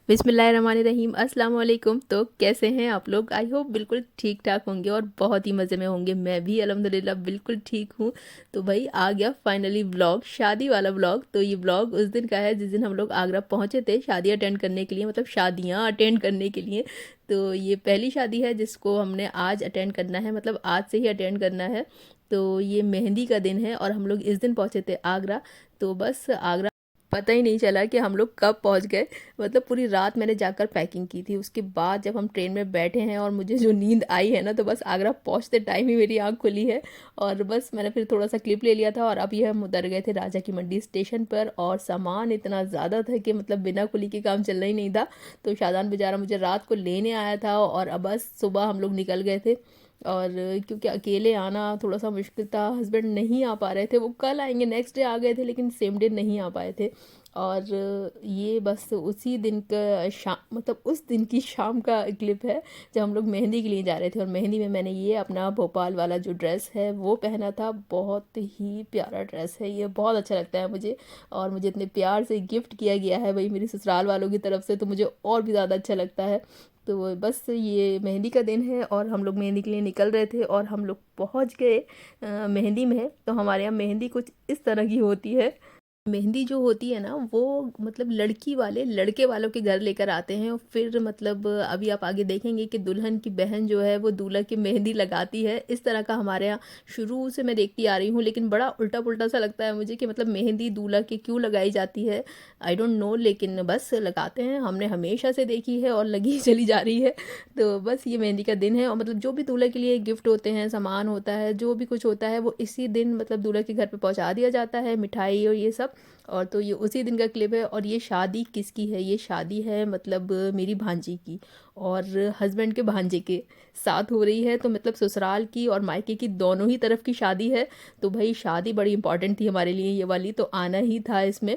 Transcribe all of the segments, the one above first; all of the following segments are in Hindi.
बिस्मिल्लाहिर्रहमानिर्रहीम, अस्सलाम वालेकुम। तो कैसे हैं आप लोग? आई होप बिल्कुल ठीक ठाक होंगे और बहुत ही मज़े में होंगे। मैं भी अल्हम्दुलिल्लाह बिल्कुल ठीक हूँ। तो भाई आ गया फाइनली व्लॉग, शादी वाला व्लॉग। तो ये व्लॉग उस दिन का है जिस दिन हम लोग आगरा पहुँचे थे शादी अटेंड करने के लिए, मतलब शादियाँ अटेंड करने के लिए। तो ये पहली शादी है जिसको हमने आज अटेंड करना है, मतलब आज से ही अटेंड करना है। तो ये मेहंदी का दिन है और हम लोग इस दिन पहुँचे थे आगरा। तो बस आगरा पता ही नहीं चला कि हम लोग कब पहुंच गए। मतलब पूरी रात मैंने जाकर पैकिंग की थी। उसके बाद जब हम ट्रेन में बैठे हैं और मुझे जो नींद आई है ना, तो बस आगरा पहुंचते टाइम ही मेरी आंख खुली है। और बस मैंने फिर थोड़ा सा क्लिप ले लिया था और अभी हम उतर गए थे राजा की मंडी स्टेशन पर। और सामान इतना ज़्यादा था कि मतलब बिना कुली के काम चलना ही नहीं था। तो शादान बेचारा मुझे रात को लेने आया था और अब बस सुबह हम लोग निकल गए थे। और क्योंकि अकेले आना थोड़ा सा मुश्किल था, हस्बैंड नहीं आ पा रहे थे। वो कल आएंगे, नेक्स्ट डे आ गए थे, लेकिन सेम डे नहीं आ पाए थे। और ये बस उसी दिन का शाम, मतलब उस दिन की शाम का क्लिप है जब हम लोग मेहंदी के लिए जा रहे थे। और मेहंदी में मैंने ये अपना भोपाल वाला जो ड्रेस है वो पहना था। बहुत ही प्यारा ड्रेस है ये, बहुत अच्छा लगता है मुझे। और मुझे इतने प्यार से गिफ्ट किया गया है भाई मेरी ससुराल वालों की तरफ से, तो मुझे और भी ज़्यादा अच्छा लगता है। तो बस ये मेहंदी का दिन है और हम लोग मेहंदी के लिए निकल रहे थे और हम लोग पहुंच गए मेहंदी में। तो हमारे यहाँ मेहंदी कुछ इस तरह की होती है। मेहंदी जो होती है ना, वो मतलब लड़की वाले लड़के वालों के घर लेकर आते हैं और फिर मतलब अभी आप आगे देखेंगे कि दुल्हन की बहन जो है वो दूल्हा की मेहंदी लगाती है। इस तरह का हमारे यहाँ शुरू से मैं देखती आ रही हूँ, लेकिन बड़ा उल्टा पुल्टा सा लगता है मुझे कि मतलब मेहंदी दूल्हा की क्यों लगाई जाती है, आई डोंट नो, लेकिन बस लगाते हैं। हमने हमेशा से देखी है और लगी चली जा रही है। तो बस ये मेहंदी का दिन है और मतलब जो भी दूल्हे के लिए गिफ्ट होते हैं, सामान होता है, जो भी कुछ होता है, वो इसी दिन मतलब दूल्हे के घर पे पहुंचा दिया जाता है, मिठाई और ये सब। और तो ये उसी दिन का क्लिप है। और ये शादी किसकी है? ये शादी है मतलब मेरी भांजी की और हस्बैंड के भांजे के साथ हो रही है। तो मतलब ससुराल की और मायके की दोनों ही तरफ की शादी है। तो भाई शादी बड़ी इंपॉर्टेंट थी हमारे लिए ये वाली, तो आना ही था इसमें।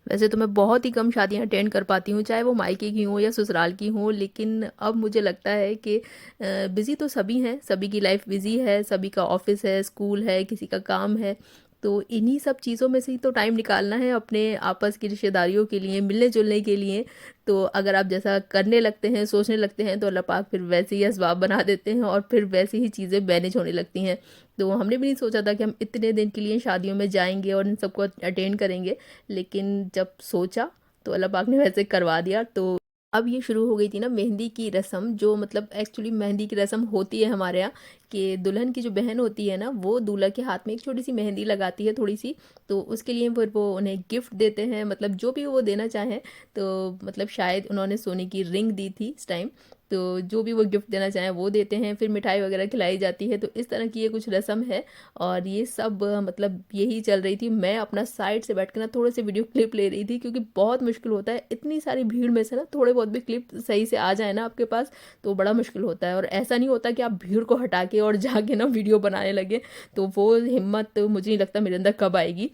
वैसे तो मैं बहुत ही कम शादियां अटेंड कर पाती हूँ, चाहे वो मायके की हों या ससुराल की हों, लेकिन अब मुझे लगता है कि बिज़ी तो सभी हैं, सभी की लाइफ बिज़ी है, सभी का ऑफिस है, स्कूल है, किसी का काम है। तो इन्हीं सब चीज़ों में से ही तो टाइम निकालना है अपने आपस की रिश्तेदारियों के लिए, मिलने जुलने के लिए। तो अगर आप जैसा करने लगते हैं, सोचने लगते हैं, तो अल्लाह पाक फिर वैसे ही असबाब बना देते हैं और फिर वैसे ही चीज़ें मैनेज होने लगती हैं। तो हमने भी नहीं सोचा था कि हम इतने दिन के लिए शादियों में जाएंगे और इन सबको अटेंड करेंगे, लेकिन जब सोचा तो अल्लाह पाक ने वैसे करवा दिया। तो अब ये शुरू हो गई थी ना मेहंदी की रस्म, जो मतलब एक्चुअली मेहंदी की रस्म होती है हमारे यहाँ कि दुल्हन की जो बहन होती है ना, वो दूल्हा के हाथ में एक छोटी सी मेहंदी लगाती है, थोड़ी सी। तो उसके लिए फिर वो उन्हें गिफ्ट देते हैं, मतलब जो भी वो देना चाहें। तो मतलब शायद उन्होंने सोने की रिंग दी थी इस टाइम। तो जो भी वो गिफ्ट देना चाहें वो देते हैं, फिर मिठाई वगैरह खिलाई जाती है। तो इस तरह की ये कुछ रस्म है। और ये सब मतलब यही चल रही थी। मैं अपना साइड से बैठ कर ना थोड़े से वीडियो क्लिप ले रही थी, क्योंकि बहुत मुश्किल होता है इतनी सारी भीड़ में से ना थोड़े बहुत भी क्लिप सही से आ जाए ना आपके पास, तो बड़ा मुश्किल होता है। और ऐसा नहीं होता कि आप भीड़ को हटा के और जाके ना वीडियो बनाने लगे, तो वो हिम्मत तो मुझे नहीं लगता मेरे अंदर कब आएगी।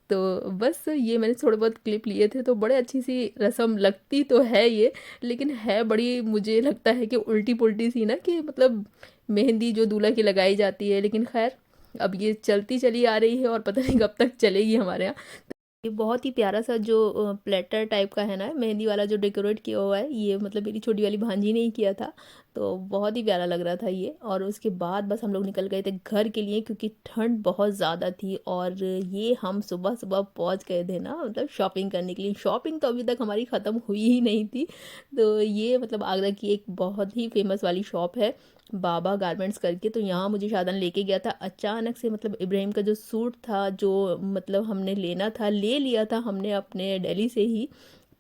तो बस ये मैंने थोड़े बहुत क्लिप लिए थे। तो बड़े अच्छी सी रस्म लगती तो है ये, लेकिन है बड़ी, मुझे लगता है कि उल्टी पुल्टी सी ना, कि मतलब मेहंदी जो दूल्हा की लगाई जाती है। लेकिन खैर अब ये चलती चली आ रही है और पता नहीं कब तक चलेगी हमारे यहाँ। ये बहुत ही प्यारा सा जो प्लेटर टाइप का है ना मेहंदी वाला जो डेकोरेट किया हुआ है, ये मतलब मेरी छोटी वाली भांजी ने ही किया था। तो बहुत ही प्यारा लग रहा था ये। और उसके बाद बस हम लोग निकल गए थे घर के लिए, क्योंकि ठंड बहुत ज़्यादा थी। और ये हम सुबह सुबह पहुंच गए थे ना, मतलब शॉपिंग करने के लिए। शॉपिंग तो अभी तक हमारी ख़त्म हुई ही नहीं थी। तो ये मतलब आगरा की एक बहुत ही फेमस वाली शॉप है, बाबा गारमेंट्स करके। तो यहाँ मुझे शादन लेके गया था अचानक से। मतलब इब्राहिम का जो सूट था, जो मतलब हमने लेना था, ले लिया था हमने अपने दिल्ली से ही।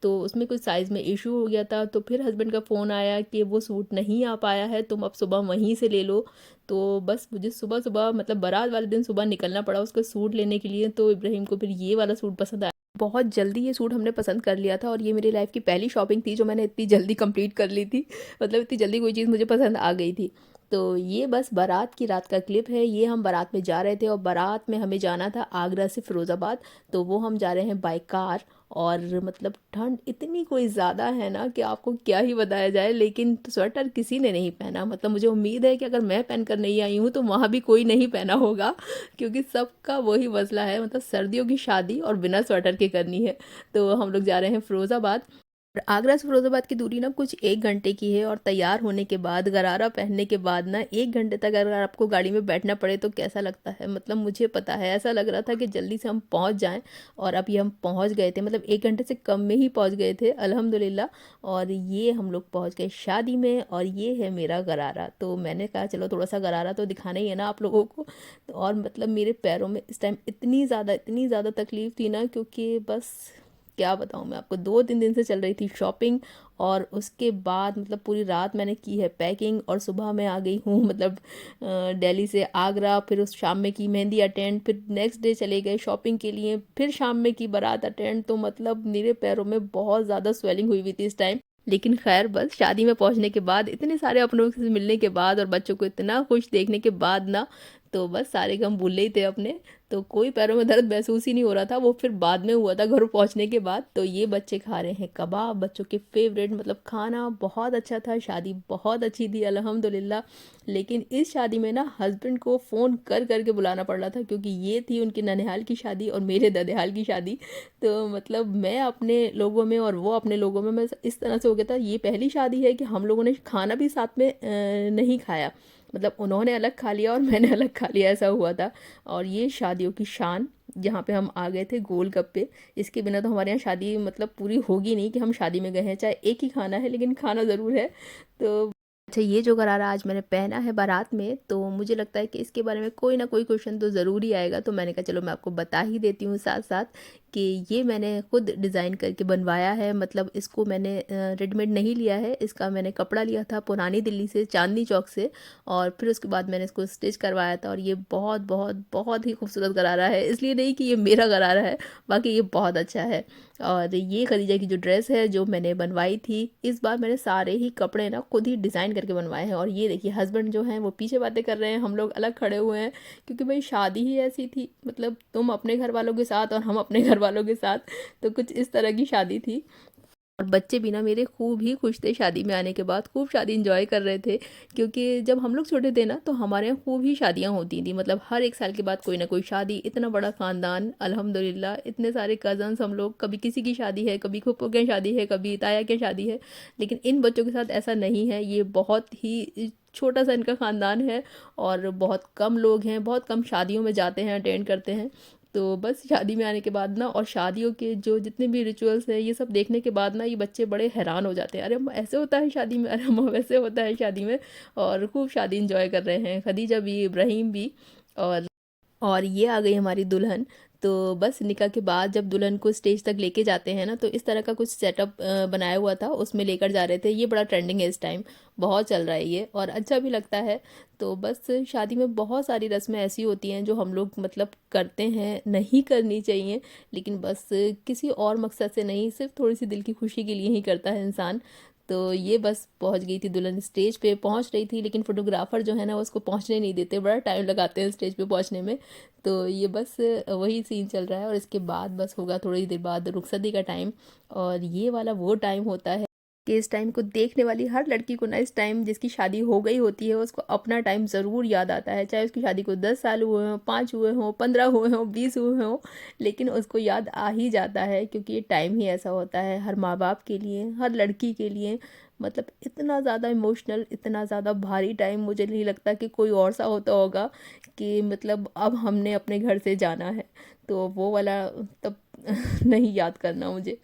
तो उसमें कुछ साइज़ में इशू हो गया था। तो फिर हस्बैंड का फ़ोन आया कि वो सूट नहीं आ पाया है, तुम अब सुबह वहीं से ले लो। तो बस मुझे सुबह सुबह मतलब बारात वाले दिन सुबह निकलना पड़ा उसका सूट लेने के लिए। तो इब्राहिम को फिर ये वाला सूट पसंद आया। बहुत जल्दी ये सूट हमने पसंद कर लिया था और ये मेरी लाइफ की पहली शॉपिंग थी जो मैंने इतनी जल्दी कंप्लीट कर ली थी। मतलब इतनी जल्दी कोई चीज़ मुझे पसंद आ गई थी। तो ये बस बारात की रात का क्लिप है। ये हम बारात में जा रहे थे और बारात में हमें जाना था आगरा से फ़िरोज़ाबाद। तो वो हम जा रहे हैं बाय कार। और मतलब ठंड इतनी कोई ज़्यादा है ना कि आपको क्या ही बताया जाए। लेकिन स्वेटर किसी ने नहीं पहना। मतलब मुझे उम्मीद है कि अगर मैं पहन कर नहीं आई हूँ तो वहाँ भी कोई नहीं पहना होगा, क्योंकि सबका वही मसला है। मतलब सर्दियों की शादी और बिना स्वेटर के करनी है। तो हम लोग जा रहे हैं फ़िरोज़ाबाद। और आगरा से फिरोजाबाद की दूरी ना कुछ 1 घंटे की है। और तैयार होने के बाद, गरारा पहनने के बाद ना 1 घंटे तक अगर आपको गाड़ी में बैठना पड़े तो कैसा लगता है। मतलब मुझे पता है, ऐसा लग रहा था कि जल्दी से हम पहुंच जाएं। और अब ये हम पहुंच गए थे, मतलब 1 घंटे से कम में ही पहुंच गए थे अल्हम्दुलिल्लाह। और ये हम लोग पहुंच गए शादी में। और ये है मेरा गरारा। तो मैंने कहा चलो थोड़ा सा गरारा तो दिखाना ही है ना आप लोगों को। तो और मतलब मेरे पैरों में इस टाइम इतनी ज़्यादा तकलीफ़ थी ना, क्योंकि बस क्या बताऊँ मैं आपको, 2-3 दिन से चल रही थी शॉपिंग। और उसके बाद मतलब पूरी रात मैंने की है पैकिंग। और सुबह मैं आ गई हूँ मतलब दिल्ली से आगरा। फिर उस शाम में की मेहंदी अटेंड, फिर नेक्स्ट डे चले गए शॉपिंग के लिए, फिर शाम में की बारात अटेंड। तो मतलब मेरे पैरों में बहुत ज़्यादा स्वेलिंग हुई हुई थी इस टाइम। लेकिन खैर बस शादी में पहुंचने के बाद, इतने सारे अपनों से मिलने के बाद और बच्चों को इतना खुश देखने के बाद ना, तो बस सारे गम भूल ही थे अपने। तो कोई पैरों में दर्द महसूस ही नहीं हो रहा था। वो फिर बाद में हुआ था घर पहुंचने के बाद। तो ये बच्चे खा रहे हैं कबाब, बच्चों के फेवरेट। मतलब खाना बहुत अच्छा था, शादी बहुत अच्छी थी अल्हम्दुलिल्लाह। लेकिन इस शादी में ना हस्बैंड को फ़ोन कर करके बुलाना पड़ रहा था, क्योंकि ये थी उनके ननिहाल की शादी और मेरे ददियाल की शादी। तो मतलब मैं अपने लोगों में और वो अपने लोगों में, मैं इस तरह से हो गया था। ये पहली शादी है कि हम लोगों ने खाना भी साथ में नहीं खाया। मतलब उन्होंने अलग खा लिया और मैंने अलग खा लिया, ऐसा हुआ था। और ये शादियों की शान, जहाँ पे हम आ गए थे गोलगप्पे। इसके बिना तो हमारे यहाँ शादी मतलब पूरी होगी नहीं कि हम शादी में गए हैं। चाहे एक ही खाना है लेकिन खाना ज़रूर है। तो अच्छा, ये जो गरारा आज मैंने पहना है बारात में, तो मुझे लगता है कि इसके बारे में कोई ना कोई क्वेश्चन तो ज़रूर ही आएगा। तो मैंने कहा चलो मैं आपको बता ही देती हूँ साथ साथ कि ये मैंने खुद डिज़ाइन करके बनवाया है। मतलब इसको मैंने रेडीमेड नहीं लिया है। इसका मैंने कपड़ा लिया था पुरानी दिल्ली से, चांदनी चौक से। और फिर उसके बाद मैंने इसको स्टिच करवाया था। और ये बहुत बहुत बहुत ही खूबसूरत गरारा है। इसलिए नहीं कि ये मेरा गरारा है, बाकी ये बहुत अच्छा है। और ये खदीजा की जो ड्रेस है जो मैंने बनवाई थी, इस बार मैंने सारे ही कपड़े ना खुद ही डिज़ाइन करके बनवाए हैं। और ये देखिए हस्बैंड जो हैं वो पीछे बातें कर रहे हैं, हम लोग अलग खड़े हुए हैं। क्योंकि भाई शादी ही ऐसी थी, मतलब तुम अपने घर वालों के साथ और हम अपने घर वालों के साथ। तो कुछ इस तरह की शादी थी। और बच्चे भी ना मेरे खूब ही खुश थे शादी में आने के बाद, खूब शादी इंजॉय कर रहे थे। क्योंकि जब हम लोग छोटे थे ना तो हमारे यहाँ खूब ही शादियाँ होती थी। मतलब हर एक साल के बाद कोई ना कोई शादी। इतना बड़ा ख़ानदान अल्हम्दुलिल्लाह, इतने सारे कज़न्स हम लोग, कभी किसी की शादी है, कभी फूफो की शादी है, कभी ताया की शादी है। लेकिन इन बच्चों के साथ ऐसा नहीं है। ये बहुत ही छोटा सा इनका ख़ानदान है। और बहुत कम लोग हैं, बहुत कम शादियों में जाते हैं, अटेंड करते हैं। तो बस शादी में आने के बाद ना, और शादियों के जो जितने भी रिचुअल्स हैं ये सब देखने के बाद ना, ये बच्चे बड़े हैरान हो जाते हैं। अरे अम्मा ऐसे होता है शादी में, अरे अम्मा वैसे होता है शादी में। और खूब शादी इंजॉय कर रहे हैं, खदीजा भी, इब्राहिम भी। और और ये आ गई हमारी दुल्हन। तो बस निकाह के बाद जब दुल्हन को स्टेज तक लेके जाते हैं ना, तो इस तरह का कुछ सेटअप बनाया हुआ था, उसमें लेकर जा रहे थे। ये बड़ा ट्रेंडिंग है इस टाइम, बहुत चल रहा है ये, और अच्छा भी लगता है। तो बस शादी में बहुत सारी रस्में ऐसी होती हैं जो हम लोग मतलब करते हैं, नहीं करनी चाहिए। लेकिन बस किसी और मकसद से नहीं, सिर्फ थोड़ी सी दिल की खुशी के लिए ही करता है इंसान। तो ये बस पहुंच गई थी दुल्हन, स्टेज पे पहुंच रही थी। लेकिन फोटोग्राफर जो है ना वो उसको पहुंचने नहीं देते, बड़ा टाइम लगाते हैं स्टेज पे पहुंचने में। तो ये बस वही सीन चल रहा है। और इसके बाद बस होगा थोड़ी देर बाद रुखसती का टाइम। और ये वाला वो टाइम होता है कि इस टाइम को देखने वाली हर लड़की को ना, इस टाइम जिसकी शादी हो गई होती है उसको अपना टाइम ज़रूर याद आता है। चाहे उसकी शादी को 10 साल हुए हों, 5 हुए हों, 15 हुए हों, 20 हुए हों, लेकिन उसको याद आ ही जाता है। क्योंकि ये टाइम ही ऐसा होता है हर माँ बाप के लिए, हर लड़की के लिए। मतलब इतना ज़्यादा इमोशनल, इतना ज़्यादा भारी टाइम मुझे नहीं लगता कि कोई और सा होता होगा। कि मतलब अब हमने अपने घर से जाना है, तो वो वाला तब नहीं याद करना मुझे।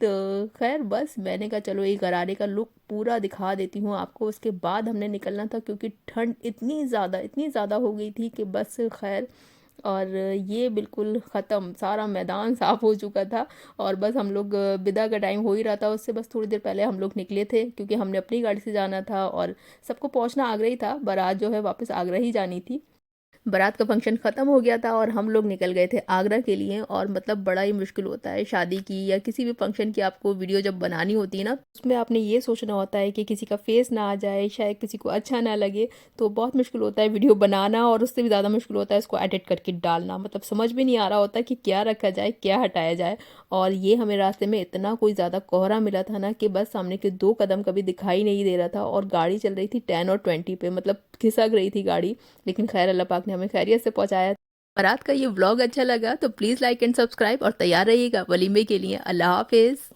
तो खैर बस मैंने कहा चलो एक गरारे का लुक पूरा दिखा देती हूँ आपको। उसके बाद हमने निकलना था, क्योंकि ठंड इतनी ज़्यादा हो गई थी कि बस खैर। और ये बिल्कुल ख़त्म, सारा मैदान साफ़ हो चुका था। और बस हम लोग विदा का टाइम हो ही रहा था, उससे बस थोड़ी देर पहले हम लोग निकले थे, क्योंकि हमने अपनी गाड़ी से जाना था और सबको पहुंचना आगरा ही था। बारात जो है वापस आगरा ही जानी थी। बारात का फंक्शन ख़त्म हो गया था और हम लोग निकल गए थे आगरा के लिए। और मतलब बड़ा ही मुश्किल होता है शादी की या किसी भी फंक्शन की आपको वीडियो जब बनानी होती है ना, उसमें आपने ये सोचना होता है कि किसी का फेस ना आ जाए, शायद किसी को अच्छा ना लगे। तो बहुत मुश्किल होता है वीडियो बनाना, और उससे भी ज़्यादा मुश्किल होता है इसको एडिट करके डालना। मतलब समझ में नहीं आ रहा होता कि क्या रखा जाए, क्या हटाया जाए। और ये हमें रास्ते में इतना कोई ज़्यादा कोहरा मिला था ना कि बस सामने के 2 कदम कभी दिखाई नहीं दे रहा था, और गाड़ी चल रही थी 10 और 20 पे, मतलब खिसक रही थी गाड़ी। लेकिन खैर अल्लाह पाक ने हमें खैरियत से पहुंचाया। बारात का ये व्लॉग अच्छा लगा तो प्लीज़ लाइक एंड सब्सक्राइब, और तैयार रहिएगा वलीमे के लिए। अल्लाह हाफिज़।